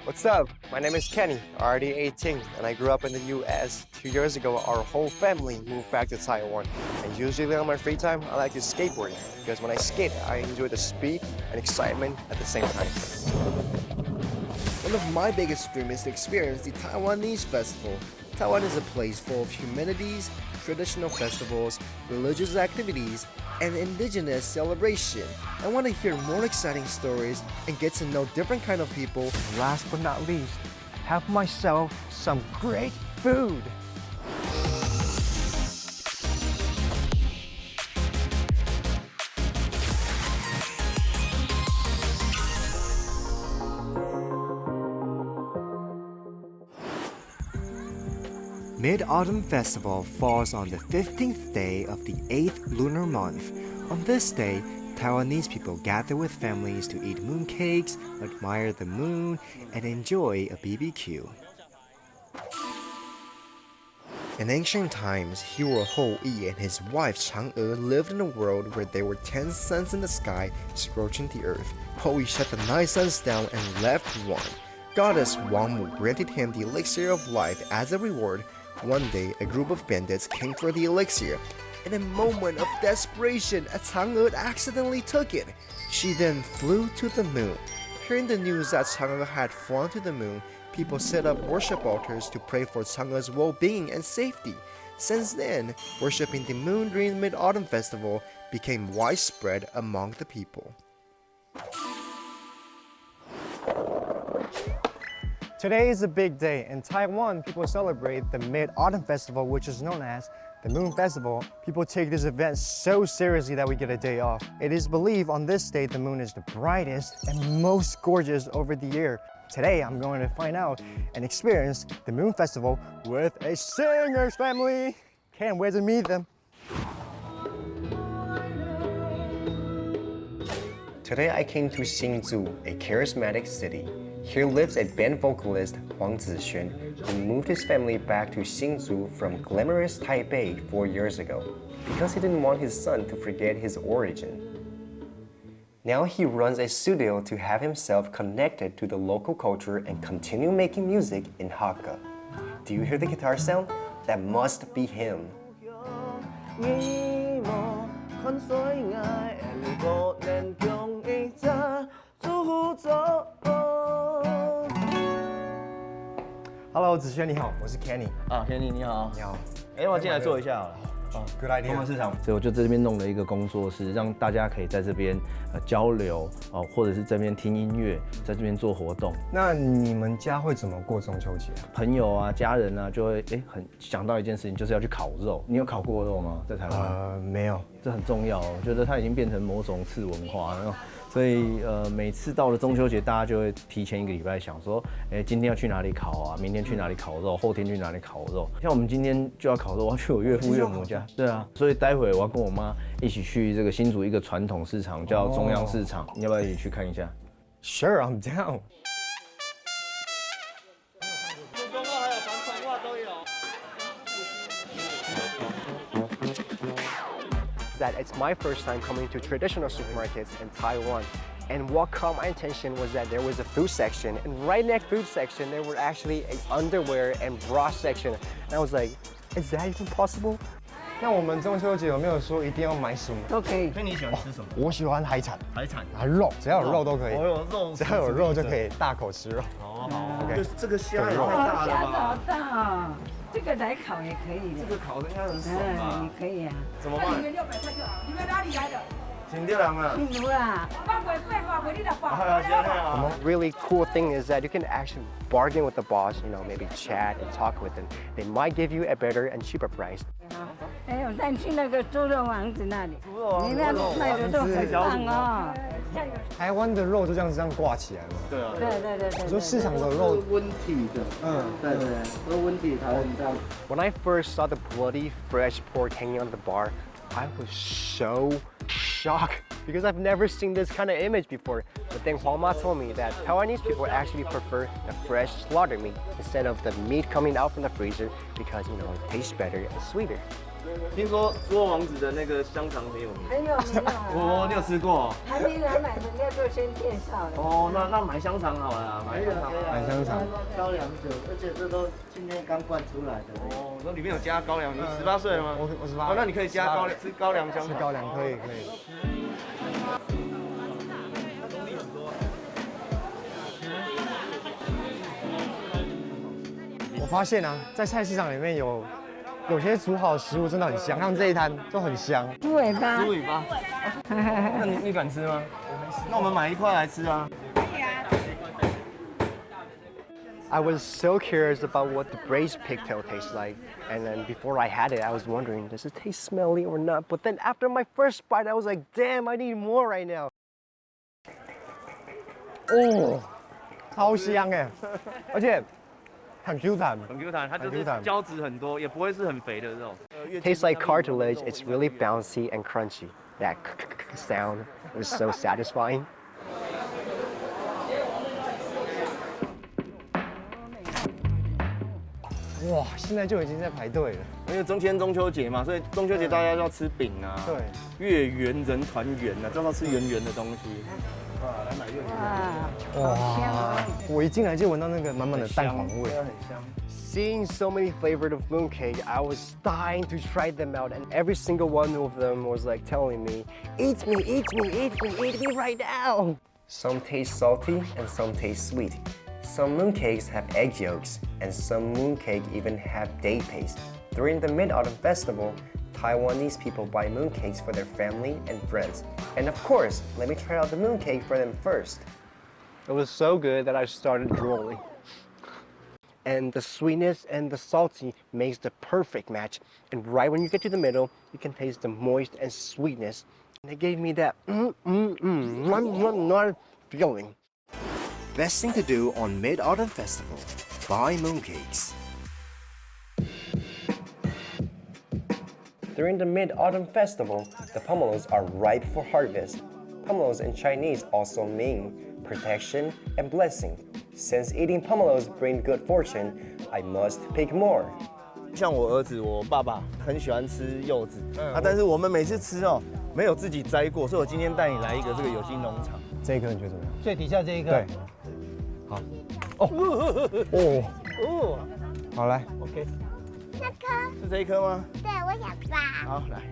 What's up? My name is Kenny, already 18, and I grew up in the US. 2 years ago, our whole family moved back to Taiwan. And usually on my free time, I like to skateboard because when I skate, I enjoy the speed and excitement at the same time. One of my biggest dreams is to experience the Taiwanese festival. Taiwan is a place full of humanities, traditional festivals, religious activities, and indigenous celebration. I want to hear more exciting stories and get to know different kind of people. Last but not least, have myself some great food. Mid-Autumn Festival falls on the 15th day of the 8th lunar month. On this day, Taiwanese people gather with families to eat mooncakes, admire the moon, and enjoy a BBQ. In ancient times, hero Hou Yi and his wife Chang'e lived in a world where there were 10 suns in the sky scorching the earth. Hou Yi shut the 9 suns down and left one. Goddess Wangmu granted him the elixir of life as a reward. One day, a group of bandits came for the elixir. In a moment of desperation, Chang'e accidentally took it. She then flew to the moon. Hearing the news that Chang'e had flown to the moon, people set up worship altars to pray for Chang'e's well-being and safety. Since then, worshipping the moon during the Mid-Autumn Festival became widespread among the people. Today is a big day. In Taiwan, people celebrate the Mid-Autumn Festival, which is known as the Moon Festival. People take this event so seriously that we get a day off. It is believed on this day the moon is the brightest and most gorgeous over the year. Today, I'm going to find out and experience the Moon Festival with a singer's family. Can't wait to meet them. Today, I came to Hsinchu, a charismatic city. Here lives a band vocalist, Huang Zixuan, who moved his family back to Hsinchu from glamorous Taipei 4 years ago because he didn't want his son to forget his origin. Now he runs a studio to have himself connected to the local culture and continue making music in Hakka. Do you hear the guitar sound? That must be him. Hello， 子轩你好，我是 Kenny。Kenny 你好。你好。我进来坐一下好了。Good idea。中文市场，所以我就在这边弄了一个工作室，让大家可以在这边交流或者是这边听音乐，在这边做活动。那你们家会怎么过中秋节？朋友啊、家人啊，就会很想到一件事情，就是要去烤肉。你有烤过肉吗？在台湾？没有。这很重要，我觉得它已经变成某种次文化了。所以每次到了中秋节，大家就会提前1个礼拜想说，今天要去哪里烤啊？明天去哪里烤肉？后天去哪里烤肉？像我们今天就要烤肉，我要去我岳父岳母家。对啊，所以待会我要跟我妈一起去这个新竹一个传统市场叫中央市场，你要不要一起去看一下 ？Sure, I'm down. That it's my first time coming to traditional supermarkets in Taiwan. And what caught my attention was that there was a food section, and right next food section, there were actually an underwear and bra section. And I was like, is that even possible? 那我们中秋节有没有说一定要买什么？都可以。那你喜欢吃什么？我喜欢海产。海产啊，肉，只要有肉都可以。我有肉，只要有肉就可以大口吃肉。好， OK。这个虾也太大了吧？好大，这个来烤也可以的。这个烤的应该很爽吧？也可以啊。怎么办？你们600块就好。你们哪里来的？新店人啊。新竹啦。Really cool thing is that you can actually bargain with the boss, maybe chat and talk with them. They might give you a better and cheaper price. 我带你去那个猪肉王子那里，里面卖的都很棒哦。台湾的肉就这样挂起来吗？对啊。对。你说市场的肉温体的，对，都温体才能这样。When I first saw the bloody fresh pork hanging on the bar, I was so shocked. because I've never seen this kind of image before. But then Huang Ma told me that Taiwanese people actually prefer the fresh slaughtered meat instead of the meat coming out from the freezer because, you know, it tastes better and sweeter. 听说锅王子的那个香肠很有名。很有名啊。哦，你有吃过？还没来买的那就先介绍了。哦，那买香肠好了，买香肠。买香肠。高粱酒，而且这都今天刚灌出来的。哦，那里面有加高粱。你18岁了吗？我18。哦，那你可以加高粱，吃高粱香肠。吃高粱可以。我发现啊，在菜市场里面有些煮好的食物真的很香，像这一摊就很香。猪尾巴。猪尾巴。那你敢吃吗？那我们买一块来吃啊。I was so curious about what the braised pigtail tastes like, and then before I had it, I was wondering, does it taste smelly or not? But then after my first bite, I was like, damn, I need more right now. 哦，超香哎，而且很 Q 弹，很 Q 弹，它就是胶质很多，也不会是很肥的肉。Tastes like cartilage. It's really bouncy and crunchy. That sound was so satisfying. 哇，现在就已经在排队了。因为中秋节嘛，所以中秋节大家要吃饼啊，对，月圆人团圆啊，就要吃圆圆的东西。来买月圆。哇，我一进来就闻到那个满满的蛋黄味，很香。 Seeing so many flavored of mooncake, I was dying to try them out, and every single one of them was like telling me, "Eat me, eat me, eat me, eat me right now." Some taste salty and some taste sweet. Some mooncakes have egg yolks, and some mooncake even have date paste. During the Mid-Autumn Festival, Taiwanese people buy mooncakes for their family and friends. And of course, let me try out the mooncake for them first. It was so good that I started drooling. And the sweetness and the salty makes the perfect match. And right when you get to the middle, you can taste the moist and sweetness. And it gave me that feeling. Best thing to do on Mid-Autumn Festival, buy mooncakes. During the Mid-Autumn Festival, the pomelos are ripe for harvest. Pomelos in Chinese also mean protection and blessing. Since eating pomelos bring good fortune, I must pick more. 像我儿子，我爸爸很喜欢吃柚子啊，但是我们每次吃哦，没有自己摘过，所以我今天带你来一个这个有机农场。这一颗你觉得怎么样？最底下这一个。对。好。哦。好来。OK。那颗是这一颗吗？对，我想拔。好，来。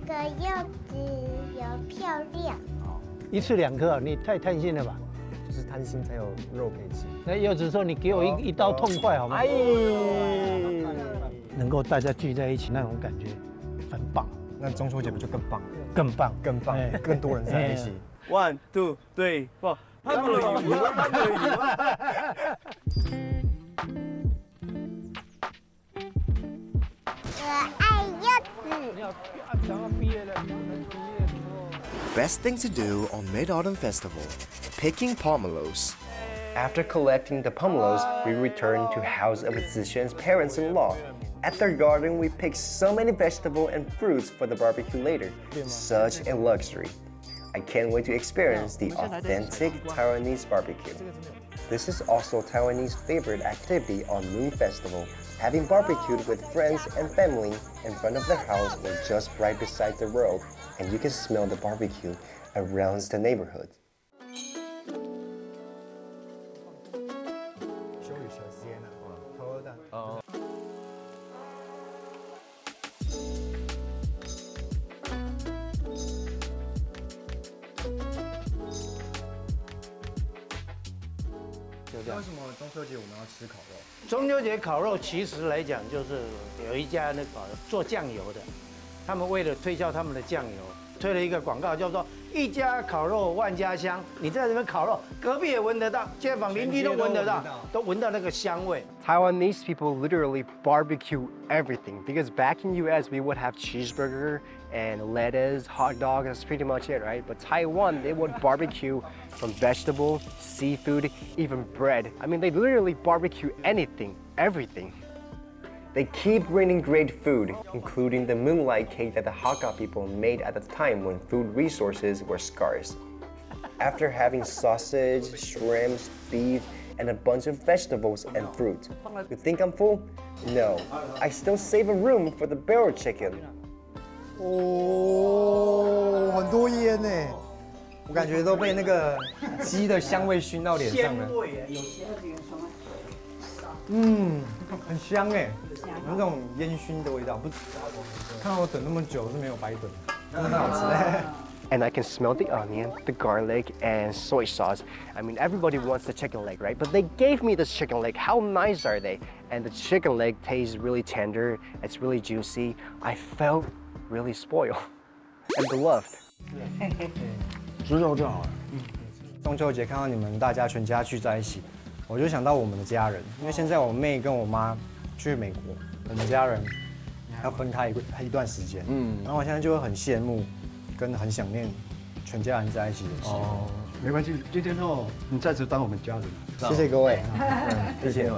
这个柚子有漂亮。一次2颗，你太贪心了吧？就是贪心才有肉可以吃。那柚子说你给我一刀痛快好吗？哎，能够大家聚在一起那种感觉很棒。那中秋节不就更棒？更棒，更棒，更多人在一起。1, 2, 3, 4。他们有Best thing to do on Mid-Autumn Festival, picking pomelos. After collecting the pomelos, we return to house of Zixuan's parents-in-law. At their garden, we pick so many vegetables and fruits for the barbecue later. Such a luxury. I can't wait to experience the authentic Taiwanese barbecue. This is also Taiwanese favorite activity on Moon Festival, having barbecued with friends and family in front of their house or just right beside the road, and you can smell the barbecue around the neighborhood.为什么中秋节我们要吃烤肉？中秋节烤肉其实来讲，就是有一家那个做酱油的，他们为了推销他们的酱油，推了一个广告，叫做“一家烤肉万家香”。你在这边烤肉，隔壁也闻得到，街坊邻居都闻得到，都闻到那个香味。Taiwanese people literally barbecue everything because back in US we would have cheeseburger and lettuce, hot dog, that's pretty much it, right? But Taiwan, they would barbecue from vegetables, seafood, even bread. I mean, they literally barbecue anything, everything. They keep bringing great food, including the moonlight cake that the Hakka people made at the time when food resources were scarce. After having sausage, shrimps, beef, and a bunch of vegetables and fruit. You think I'm full? No, I still save a room for the barrel chicken. 哦，很多烟呢，我感觉都被那个鸡的香味熏到脸上了。很香哎，有那种烟熏的味道。不，看到我等那么久是没有白等，真的好吃。And I can smell the onion, the garlic, and soy sauce. I mean, everybody wants the chicken leg, right? But they gave me this chicken leg. How nice are they? And the chicken leg tastes really tender. It's really juicy. I felt really spoiled and beloved. 猪肉就好了。中秋节看到你们大家全家聚在一起，我就想到我们的家人，因为现在我妹跟我妈去美国，我们家人要分开一段时间。然后我现在就会很羡慕，跟很想念全家人在一起的时候。没关系，今天后你暂时当我们家人。谢谢各位，谢谢。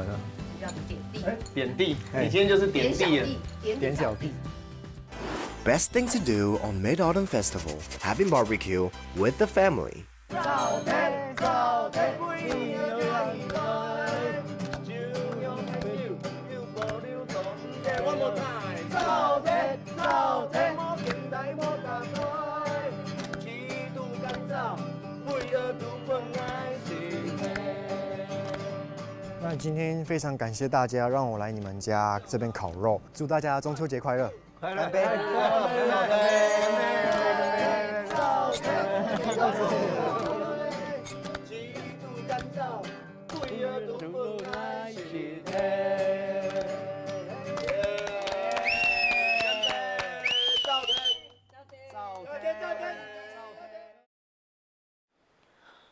叫点地，点地，你今天就是点地了，点小弟。Best thing to do on Mid-Autumn Festival, having barbecue with the family. One more time. 那今天非常感谢大家让我来你们家这边烤肉，祝大家中秋节快乐！快乐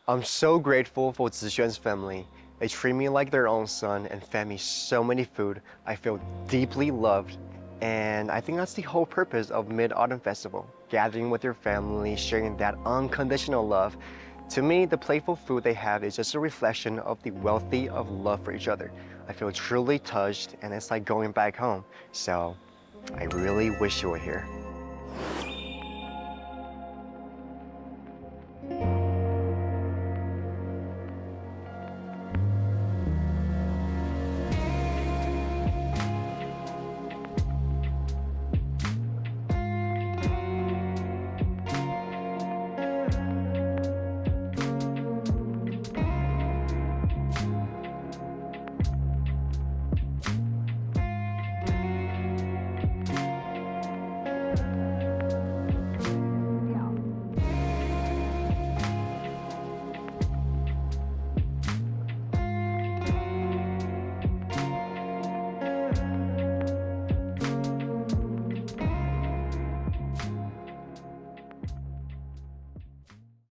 ！I'm so grateful for Zixuan's family. They treat me like their own son and fed me so many food. I feel deeply loved. And I think that's the whole purpose of Mid-Autumn Festival. Gathering with your family, sharing that unconditional love. To me, the playful food they have is just a reflection of the wealthy of love for each other. I feel truly touched and it's like going back home. So I really wish you were here.